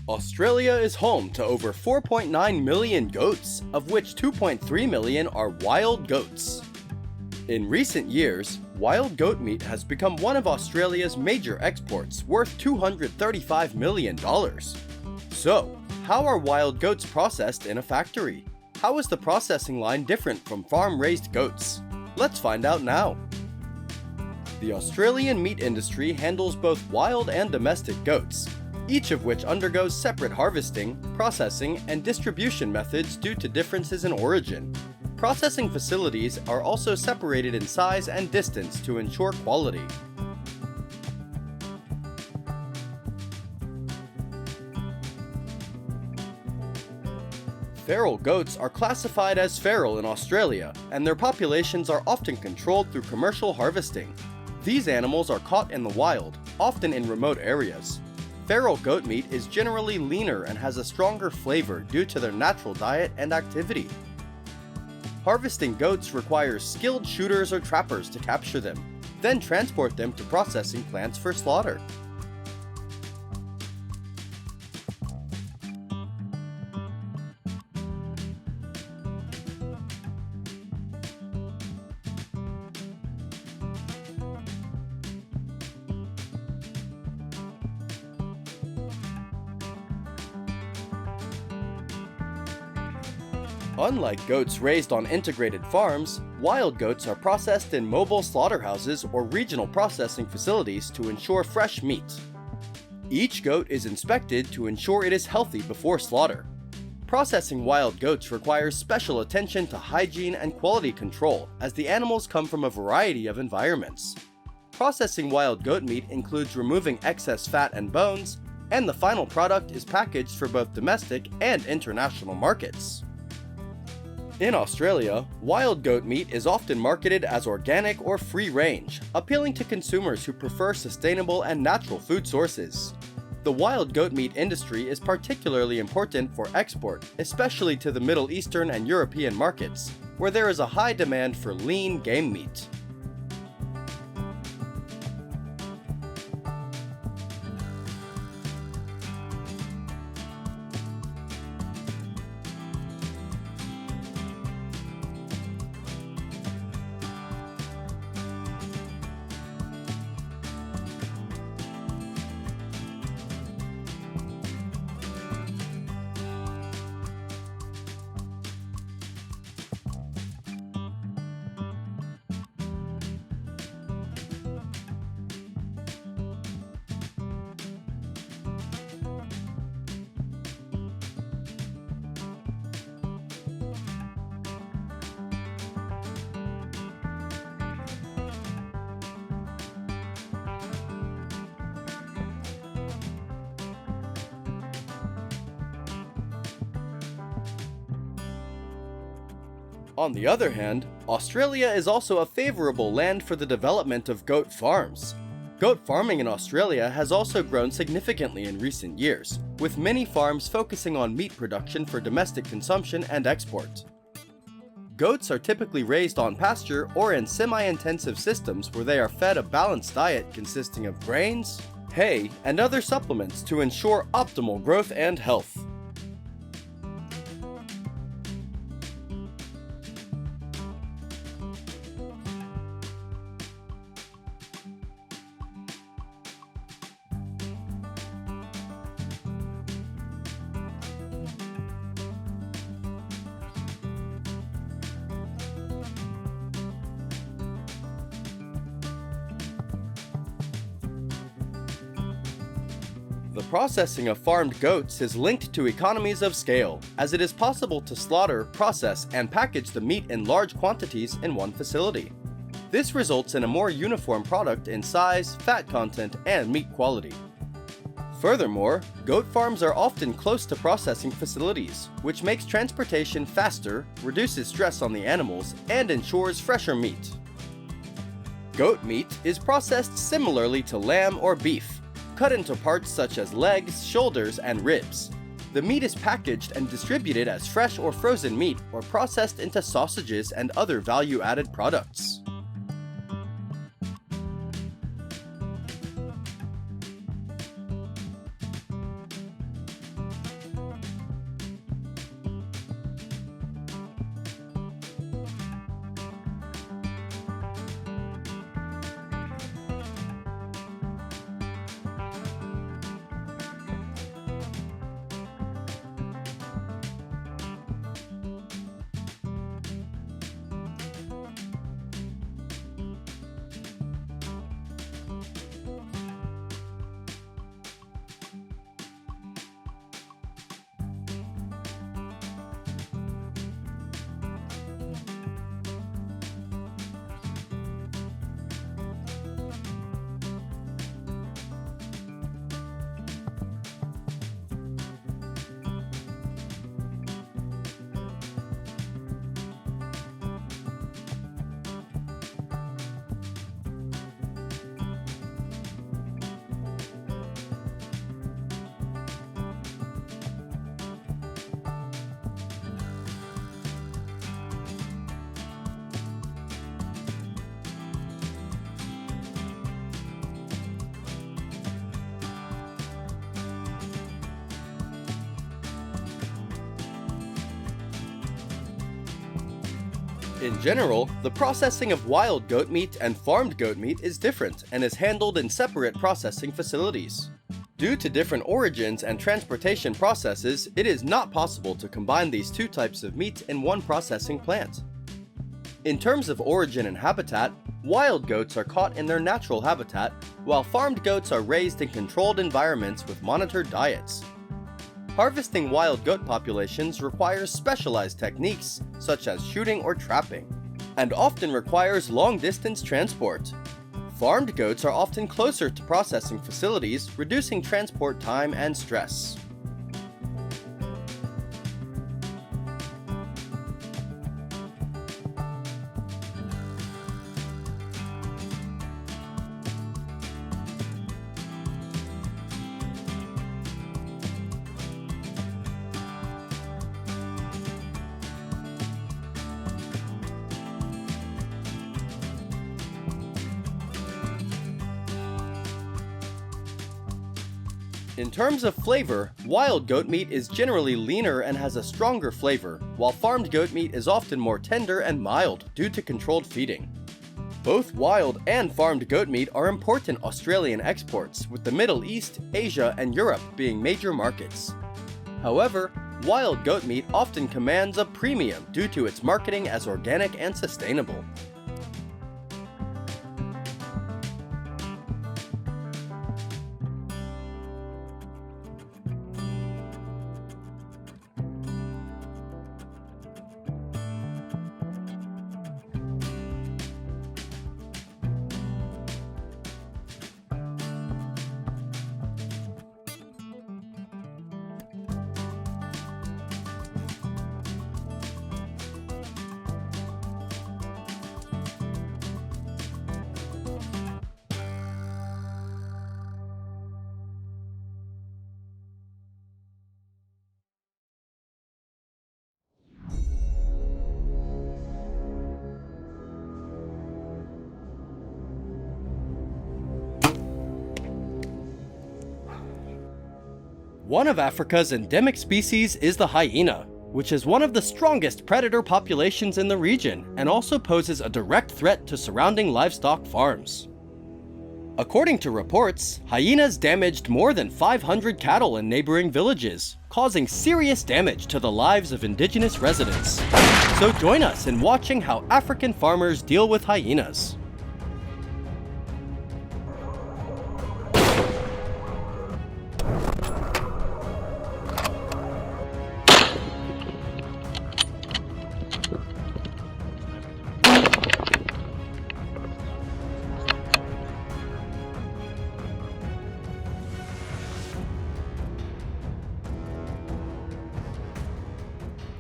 Australia is home to over 4.9 million goats, of which 2.3 million are wild goats. In recent years, wild goat meat has become one of Australia's major exports, worth $235 million. So, how are wild goats processed in a factory? How is the processing line different from farm-raised goats? Let's find out now. The Australian meat industry handles both wild and domestic goats, each of which undergoes separate harvesting, processing, and distribution methods due to differences in origin. Processing facilities are also separated in size and distance to ensure quality. Feral goats are classified as feral in Australia, and their populations are often controlled through commercial harvesting. These animals are caught in the wild, often in remote areas. Feral goat meat is generally leaner and has a stronger flavor due to their natural diet and activity. Harvesting goats requires skilled shooters or trappers to capture them, then transport them to processing plants for slaughter. Unlike goats raised on integrated farms, wild goats are processed in mobile slaughterhouses or regional processing facilities to ensure fresh meat. Each goat is inspected to ensure it is healthy before slaughter. Processing wild goats requires special attention to hygiene and quality control, as the animals come from a variety of environments. Processing wild goat meat includes removing excess fat and bones, and the final product is packaged for both domestic and international markets. In Australia, wild goat meat is often marketed as organic or free-range, appealing to consumers who prefer sustainable and natural food sources. The wild goat meat industry is particularly important for export, especially to the Middle Eastern and European markets, where there is a high demand for lean game meat. On the other hand, Australia is also a favorable land for the development of goat farms. Goat farming in Australia has also grown significantly in recent years, with many farms focusing on meat production for domestic consumption and export. Goats are typically raised on pasture or in semi-intensive systems where they are fed a balanced diet consisting of grains, hay, and other supplements to ensure optimal growth and health. The processing of farmed goats is linked to economies of scale, as it is possible to slaughter, process, and package the meat in large quantities in one facility. This results in a more uniform product in size, fat content, and meat quality. Furthermore, goat farms are often close to processing facilities, which makes transportation faster, reduces stress on the animals, and ensures fresher meat. Goat meat is processed similarly to lamb or beef, cut into parts such as legs, shoulders, and ribs. The meat is packaged and distributed as fresh or frozen meat or processed into sausages and other value-added products. In general, the processing of wild goat meat and farmed goat meat is different and is handled in separate processing facilities. Due to different origins and transportation processes, it is not possible to combine these two types of meat in one processing plant. In terms of origin and habitat, wild goats are caught in their natural habitat, while farmed goats are raised in controlled environments with monitored diets. Harvesting wild goat populations requires specialized techniques, such as shooting or trapping, and often requires long-distance transport. Farmed goats are often closer to processing facilities, reducing transport time and stress. In terms of flavor, wild goat meat is generally leaner and has a stronger flavor, while farmed goat meat is often more tender and mild due to controlled feeding. Both wild and farmed goat meat are important Australian exports, with the Middle East, Asia, and Europe being major markets. However, wild goat meat often commands a premium due to its marketing as organic and sustainable. One of Africa's endemic species is the hyena, which is one of the strongest predator populations in the region and also poses a direct threat to surrounding livestock farms. According to reports, hyenas damaged more than 500 cattle in neighboring villages, causing serious damage to the lives of indigenous residents. So join us in watching how African farmers deal with hyenas.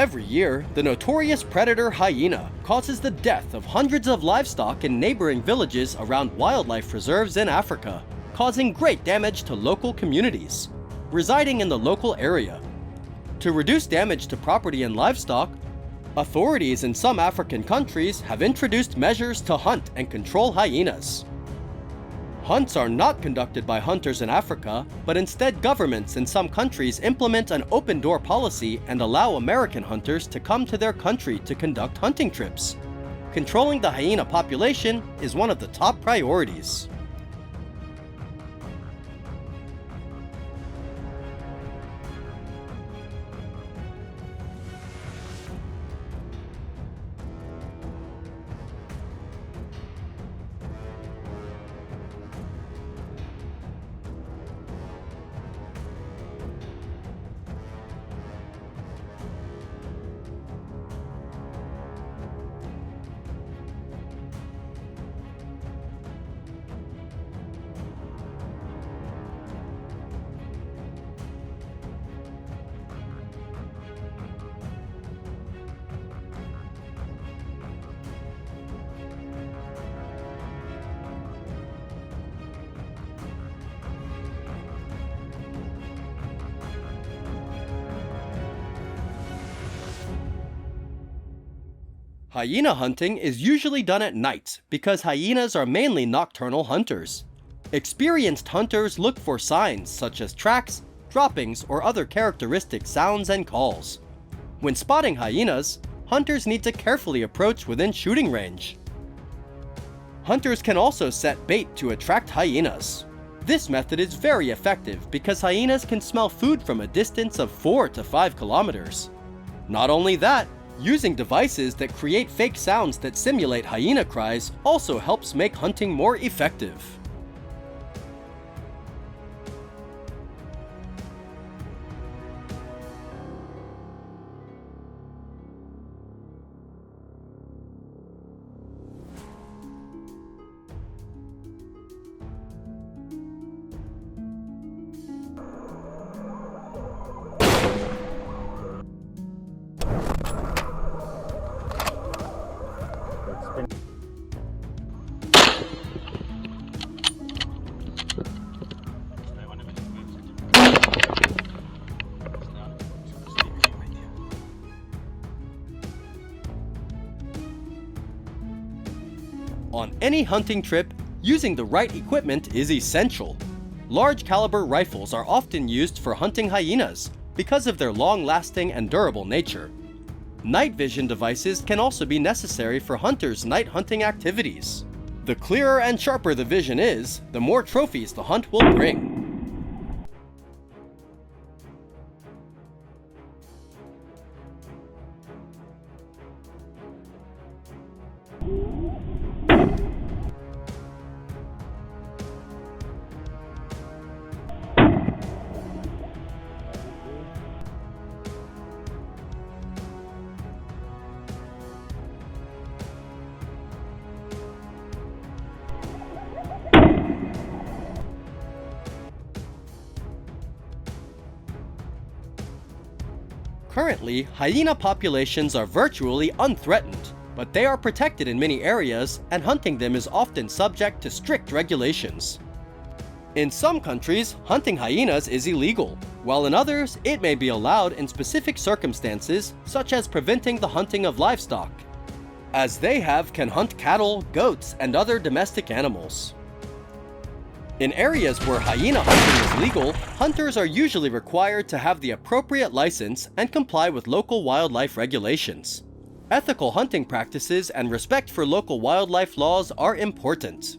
Every year, the notorious predator hyena causes the death of hundreds of livestock in neighboring villages around wildlife reserves in Africa, causing great damage to local communities residing in the local area. To reduce damage to property and livestock, authorities in some African countries have introduced measures to hunt and control hyenas. Hunts are not conducted by hunters in Africa, but instead governments in some countries implement an open-door policy and allow American hunters to come to their country to conduct hunting trips. Controlling the hyena population is one of the top priorities. Hyena hunting is usually done at night because hyenas are mainly nocturnal hunters. Experienced hunters look for signs such as tracks, droppings, or other characteristic sounds and calls. When spotting hyenas, hunters need to carefully approach within shooting range. Hunters can also set bait to attract hyenas. This method is very effective because hyenas can smell food from a distance of 4 to 5 kilometers. Not only that, using devices that create fake sounds that simulate hyena cries also helps make hunting more effective. On any hunting trip, using the right equipment is essential. Large caliber rifles are often used for hunting hyenas because of their long-lasting and durable nature. Night vision devices can also be necessary for hunters' night hunting activities. The clearer and sharper the vision is, the more trophies the hunt will bring. Currently, hyena populations are virtually unthreatened, but they are protected in many areas, and hunting them is often subject to strict regulations. In some countries, hunting hyenas is illegal, while in others, it may be allowed in specific circumstances, such as preventing the hunting of livestock, as they can hunt cattle, goats, and other domestic animals. In areas where hyena hunting is legal, hunters are usually required to have the appropriate license and comply with local wildlife regulations. Ethical hunting practices and respect for local wildlife laws are important.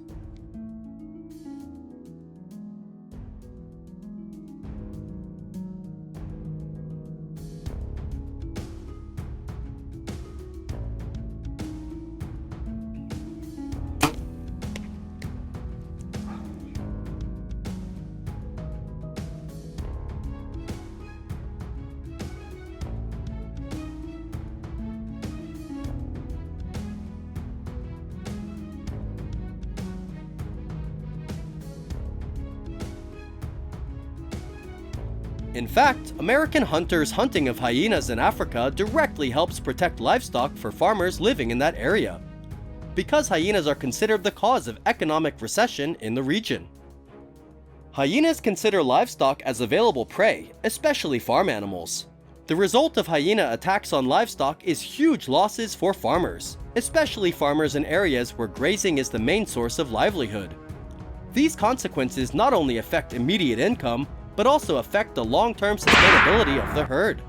In fact, American hunters' hunting of hyenas in Africa directly helps protect livestock for farmers living in that area, because hyenas are considered the cause of economic recession in the region. Hyenas consider livestock as available prey, especially farm animals. The result of hyena attacks on livestock is huge losses for farmers, especially farmers in areas where grazing is the main source of livelihood. These consequences not only affect immediate income, but also affect the long-term sustainability of the herd.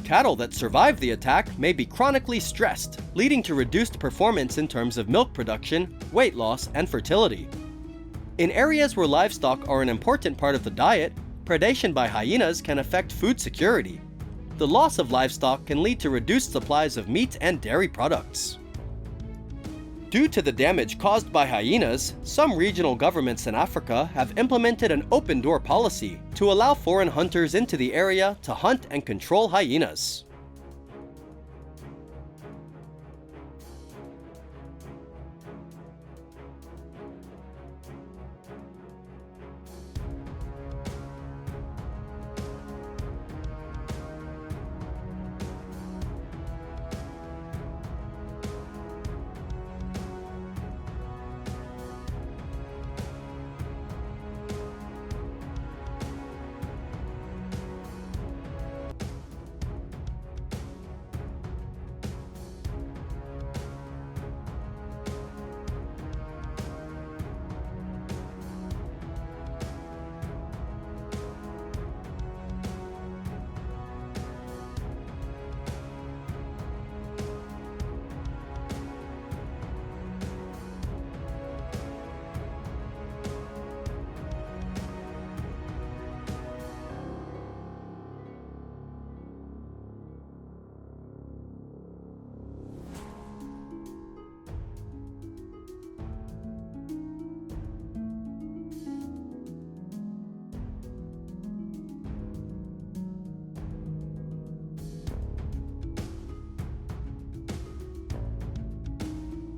Cattle that survive the attack may be chronically stressed, leading to reduced performance in terms of milk production, weight loss, and fertility. In areas where livestock are an important part of the diet, predation by hyenas can affect food security. the loss of livestock can lead to reduced supplies of meat and dairy products. Due to the damage caused by hyenas, some regional governments in Africa have implemented an open-door policy to allow foreign hunters into the area to hunt and control hyenas.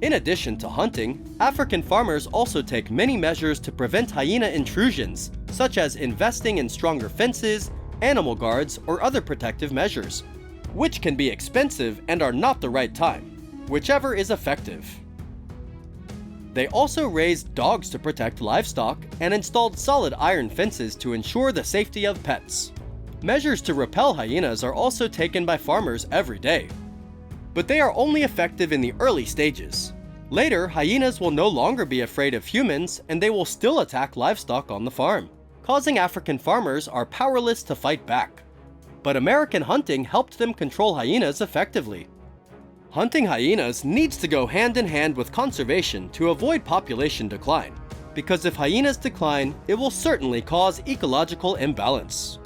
In addition to hunting, African farmers also take many measures to prevent hyena intrusions, such as investing in stronger fences, animal guards, or other protective measures, which can be expensive and are not the right time, whichever is effective. They also raised dogs to protect livestock and installed solid iron fences to ensure the safety of pets. Measures to repel hyenas are also taken by farmers every day, but they are only effective in the early stages. Later, hyenas will no longer be afraid of humans and they will still attack livestock on the farm, causing African farmers are powerless to fight back. But American hunting helped them control hyenas effectively. Hunting hyenas needs to go hand in hand with conservation to avoid population decline, because if hyenas decline, it will certainly cause ecological imbalance.